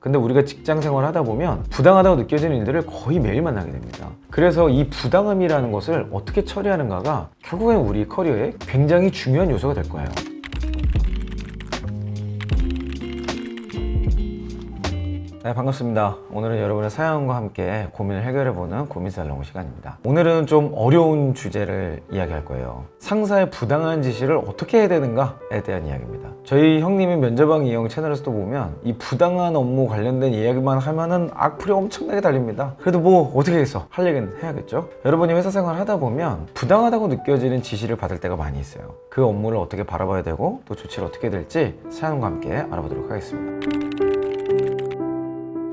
근데 우리가 직장 생활을 하다 보면 부당하다고 느껴지는 일들을 거의 매일 만나게 됩니다. 그래서 이 부당함이라는 것을 어떻게 처리하는가가 결국엔 우리 커리어에 굉장히 중요한 요소가 될 거예요. 네, 반갑습니다. 오늘은 여러분의 사연과 함께 고민을 해결해보는 고민살롱 시간입니다. 오늘은 좀 어려운 주제를 이야기할 거예요. 상사의 부당한 지시를 어떻게 해야 되는가에 대한 이야기입니다. 저희 형님이 면접왕 이영 채널에서도 보면 이 부당한 업무 관련된 이야기만 하면은 악플이 엄청나게 달립니다. 그래도 뭐 어떻게 해서 할 얘기는 해야겠죠? 여러분이 회사 생활을 하다 보면 부당하다고 느껴지는 지시를 받을 때가 많이 있어요. 그 업무를 어떻게 바라봐야 되고 또 조치를 어떻게 해야 될지 사연과 함께 알아보도록 하겠습니다.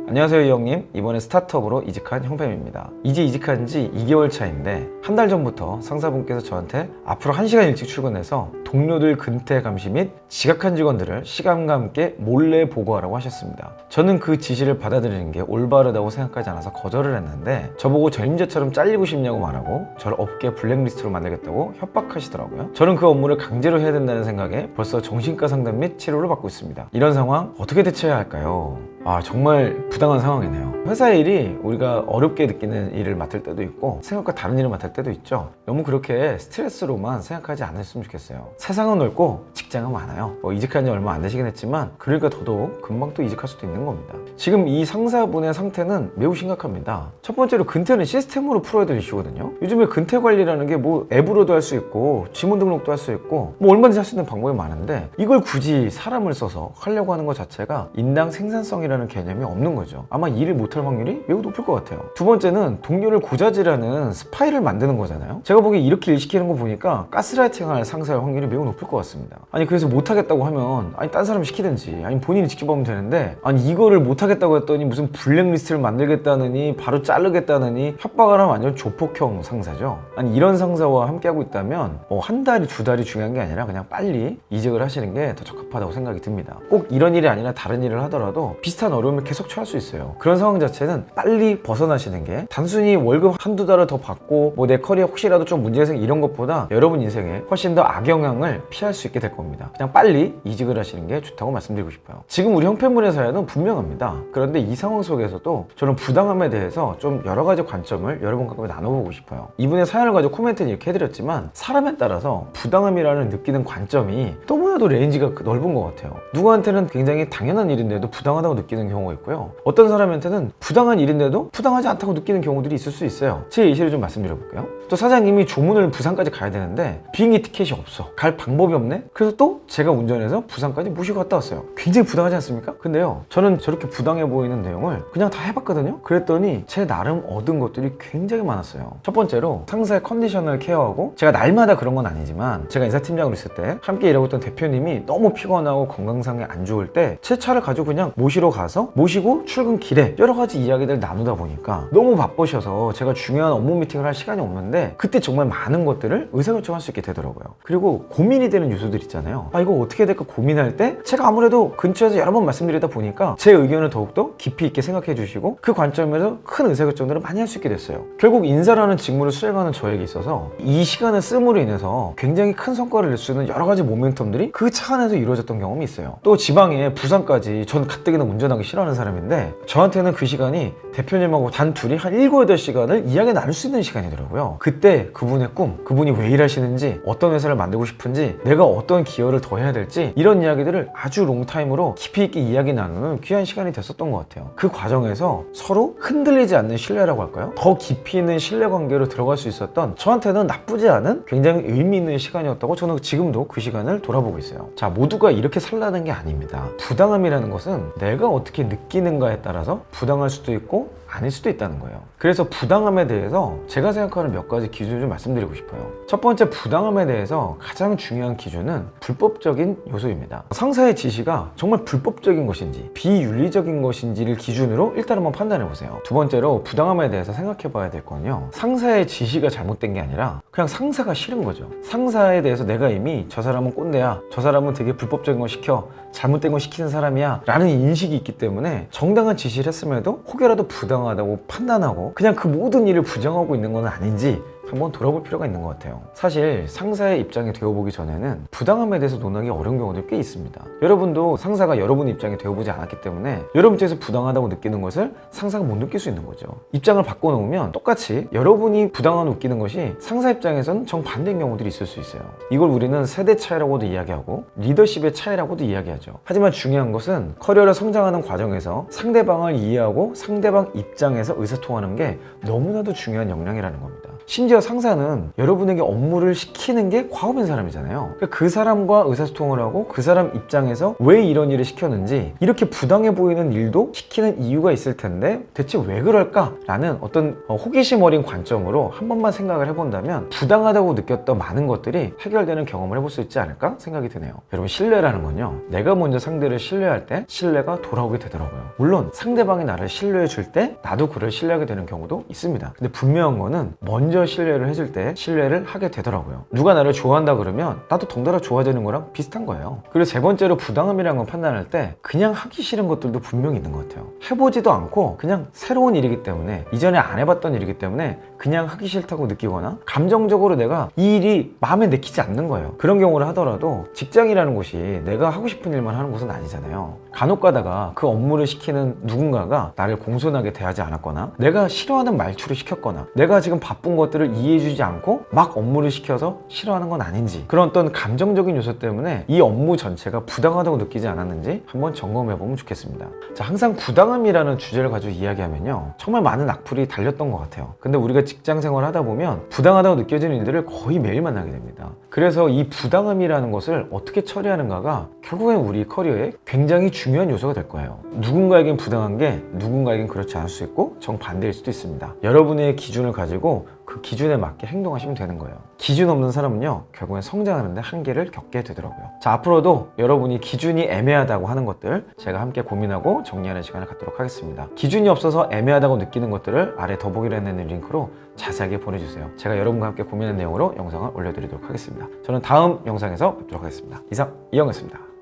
안녕하세요, 이 형님. 이번에 스타트업으로 이직한 형뱀입니다. 이제 이직한 지 2개월 차인데 한 달 전부터 상사분께서 저한테 앞으로 1시간 일찍 출근해서 동료들 근태 감시 및 지각한 직원들을 시간과 함께 몰래 보고하라고 하셨습니다. 저는 그 지시를 받아들이는 게 올바르다고 생각하지 않아서 거절을 했는데 저보고 전임자처럼 잘리고 싶냐고 말하고 저를 업계 블랙리스트로 만들겠다고 협박하시더라고요. 저는 그 업무를 강제로 해야 된다는 생각에 벌써 정신과 상담 및 치료를 받고 있습니다. 이런 상황 어떻게 대처해야 할까요? 정말 부당한 상황이네요. 회사 일이 우리가 어렵게 느끼는 일을 맡을 때도 있고 생각과 다른 일을 맡을 때도 있죠. 너무 그렇게 스트레스로만 생각하지 않았으면 좋겠어요. 세상은 넓고 직장은 많아요. 이직한 지 얼마 안 되시긴 했지만 그러니까 더더욱 금방 또 이직할 수도 있는 겁니다. 지금 이 상사분의 상태는 매우 심각합니다. 첫 번째로 근태는 시스템으로 풀어야 될 이슈거든요. 요즘에 근태 관리라는 게 뭐 앱으로도 할 수 있고 지문 등록도 할 수 있고 뭐 얼마든지 할 수 있는 방법이 많은데 이걸 굳이 사람을 써서 하려고 하는 것 자체가 인당 생산성이라는 개념이 없는 거죠. 아마 일을 못할 확률이 매우 높을 것 같아요. 두 번째는 동료를 고자질하는 스파이를 만드는 거잖아요. 제가 보기에 이렇게 일 시키는 거 보니까 가스라이팅할 상사의 확률이 매우 높을 것 같습니다. 아니 그래서 못하겠다고 하면 딴 사람 시키든지 아니 본인이 지켜보면 되는데 아니 이거를 못하겠다고 했더니 무슨 블랙리스트를 만들겠다느니 바로 자르겠다느니 협박을 하면 완전 조폭형 상사죠. 아니 이런 상사와 함께하고 있다면 한 달이 두 달이 중요한 게 아니라 그냥 빨리 이직을 하시는 게 더 적합하다고 생각이 듭니다. 꼭 이런 일이 아니라 다른 일을 하더라도 비슷한 어려움을 계속 처할 수 있어요. 그런 상황 자체는 빨리 벗어나시는 게 단순히 월급 한두 달을 더 받고 뭐 내 커리어 혹시라도 좀 문제가 생기 이런 것보다 여러분 인생에 훨씬 더 악영향을 피할 수 있게 될 겁니다. 그냥 빨리 이직을 하시는 게 좋다고 말씀드리고 싶어요. 지금 우리 형편분의 사연은 분명합니다. 그런데 이 상황 속에서도 저는 부당함에 대해서 좀 여러 가지 관점을 여러분과 나눠보고 싶어요. 이분의 사연을 가지고 코멘트는 이렇게 해드렸지만 사람에 따라서 부당함이라는 느끼는 관점이 너무나도 레인지가 넓은 것 같아요. 누구한테는 굉장히 당연한 일인데도 부당하다고 느끼는 경우가 있고요. 어떤 사람한테는 부당한 일인데도 부당하지 않다고 느끼는 경우들이 있을 수 있어요. 제 예시를 좀 말씀드려볼게요. 또 사장님이 조문을 부산까지 가야 되는데 비행기 티켓이 없어. 갈 방법이 없네? 그래서 또 제가 운전해서 부산까지 모시고 갔다 왔어요. 굉장히 부당하지 않습니까? 근데요, 저는 저렇게 부당해 보이는 내용을 그냥 다 해봤거든요. 그랬더니 제 나름 얻은 것들이 굉장히 많았어요. 첫 번째로 상사의 컨디션을 케어하고, 제가 날마다 그런 건 아니지만 제가 인사팀장으로 있을 때 함께 일하고 있던 대표님이 너무 피곤하고 건강상에 안 좋을 때 제 차를 가지고 그냥 모시러 가서 모시고 출근길에 여러 가지 이야기들 나누다 보니까 너무 바쁘셔서 제가 중요한 업무 미팅을 할 시간이 없는데 그때 정말 많은 것들을 의사결정할 수 있게 되더라고요. 그리고 고민이 되는 요소들 있잖아요. 이거 어떻게 해야 될까 고민할 때 제가 아무래도 근처에서 여러 번 말씀드리다 보니까 제 의견을 더욱더 깊이 있게 생각해 주시고 그 관점에서 큰 의사결정들을 많이 할 수 있게 됐어요. 결국 인사라는 직무를 수행하는 저에게 있어서 이 시간을 씀으로 인해서 굉장히 큰 성과를 낼 수 있는 여러 가지 모멘텀들이 그 차 안에서 이루어졌던 경험이 있어요. 또 지방에 부산까지, 전 가뜩이나 운전하기 싫어하는 사람인데 저한테는 그 시간이 대표님하고 단 둘이 한 7, 8시간을 이야기 나눌 수 있는 시간이더라고요. 그때 그분의 꿈, 그분이 왜 일하시는지, 어떤 회사를 만들고 싶은지, 내가 어떤 기여를 더 해야 될지, 이런 이야기들을 아주 롱타임으로 깊이 있게 이야기 나누는 귀한 시간이 됐었던 것 같아요. 그 과정에서 서로 흔들리지 않는 신뢰라고 할까요? 더 깊이 있는 신뢰 관계로 들어갈 수 있었던, 저한테는 나쁘지 않은 굉장히 의미 있는 시간이었다고 저는 지금도 그 시간을 돌아보고 있어요. 자, 모두가 이렇게 살라는 게 아닙니다. 부당함이라는 것은 내가 어떻게 느끼는가에 따라서 부당할 수도 있고 아닐 수도 있다는 거예요. 그래서 부당함에 대해서 제가 생각하는 몇 가지 기준을 좀 말씀드리고 싶어요. 첫 번째, 부당함에 대해서 가장 중요한 기준은 불법적인 요소입니다. 상사의 지시가 정말 불법적인 것인지 비윤리적인 것인지를 기준으로 일단 한번 판단해 보세요. 두 번째로, 부당함에 대해서 생각해 봐야 될 건요, 상사의 지시가 잘못된 게 아니라 그냥 상사가 싫은 거죠. 상사에 대해서 내가 이미 저 사람은 꼰대야, 저 사람은 되게 불법적인 거 시켜, 잘못된 거 시키는 사람이야 라는 인식이 있기 때문에 정당한 지시를 했음에도 혹여라도 부당하다고 판단하고 그냥 그 모든 일을 부정하고 있는 건 아닌지 한번 돌아볼 필요가 있는 것 같아요. 사실 상사의 입장에 되어보기 전에는 부당함에 대해서 논하기 어려운 경우들이 꽤 있습니다. 여러분도 상사가 여러분 입장에 되어보지 않았기 때문에 여러분 입장에서 부당하다고 느끼는 것을 상사가 못 느낄 수 있는 거죠. 입장을 바꿔놓으면 똑같이 여러분이 부당함을 느끼는 것이 상사 입장에서는 정반대인 경우들이 있을 수 있어요. 이걸 우리는 세대 차이라고도 이야기하고 리더십의 차이라고도 이야기하죠. 하지만 중요한 것은 커리어를 성장하는 과정에서 상대방을 이해하고 상대방 입장에서 의사소통하는 게 너무나도 중요한 역량이라는 겁니다. 심지어 상사는 여러분에게 업무를 시키는 게 과업인 사람이잖아요. 그 사람과 의사소통을 하고 그 사람 입장에서 왜 이런 일을 시켰는지, 이렇게 부당해 보이는 일도 시키는 이유가 있을 텐데 대체 왜 그럴까라는 어떤 호기심 어린 관점으로 한 번만 생각을 해본다면 부당하다고 느꼈던 많은 것들이 해결되는 경험을 해볼 수 있지 않을까 생각이 드네요. 여러분, 신뢰라는 건요, 내가 먼저 상대를 신뢰할 때 신뢰가 돌아오게 되더라고요. 물론 상대방이 나를 신뢰해 줄 때 나도 그를 신뢰하게 되는 경우도 있습니다. 근데 분명한 거는 먼저 신뢰를 해줄 때 신뢰를 하게 되더라고요. 누가 나를 좋아한다 그러면 나도 덩달아 좋아지는 거랑 비슷한 거예요. 그리고 세 번째로 부당함이라는 걸 판단할 때 그냥 하기 싫은 것들도 분명히 있는 것 같아요. 해보지도 않고 그냥 새로운 일이기 때문에, 이전에 안 해봤던 일이기 때문에 그냥 하기 싫다고 느끼거나 감정적으로 내가 이 일이 마음에 내키지 않는 거예요. 그런 경우를 하더라도 직장이라는 곳이 내가 하고 싶은 일만 하는 곳은 아니잖아요. 간혹 가다가 그 업무를 시키는 누군가가 나를 공손하게 대하지 않았거나 내가 싫어하는 말투를 시켰거나 내가 지금 바쁜 것들을 이해해주지 않고 막 업무를 시켜서 싫어하는 건 아닌지, 그런 어떤 감정적인 요소 때문에 이 업무 전체가 부당하다고 느끼지 않았는지 한번 점검해보면 좋겠습니다. 자, 항상 부당함이라는 주제를 가지고 이야기하면요, 정말 많은 악플이 달렸던 것 같아요. 근데 우리가 직장 생활을 하다 보면 부당하다고 느껴지는 일들을 거의 매일 만나게 됩니다. 그래서 이 부당함이라는 것을 어떻게 처리하는가가 결국엔 우리 커리어에 굉장히 중요한 요소가 될 거예요. 누군가에겐 부당한 게 누군가에겐 그렇지 않을 수 있고 정반대일 수도 있습니다. 여러분의 기준을 가지고 그 기준에 맞게 행동하시면 되는 거예요. 기준 없는 사람은요, 결국엔 성장하는데 한계를 겪게 되더라고요. 자, 앞으로도 여러분이 기준이 애매하다고 하는 것들 제가 함께 고민하고 정리하는 시간을 갖도록 하겠습니다. 기준이 없어서 애매하다고 느끼는 것들을 아래 더보기란에 링크로 자세하게 보내주세요. 제가 여러분과 함께 고민한 내용으로 영상을 올려드리도록 하겠습니다. 저는 다음 영상에서 뵙도록 하겠습니다. 이상 이영이었습니다.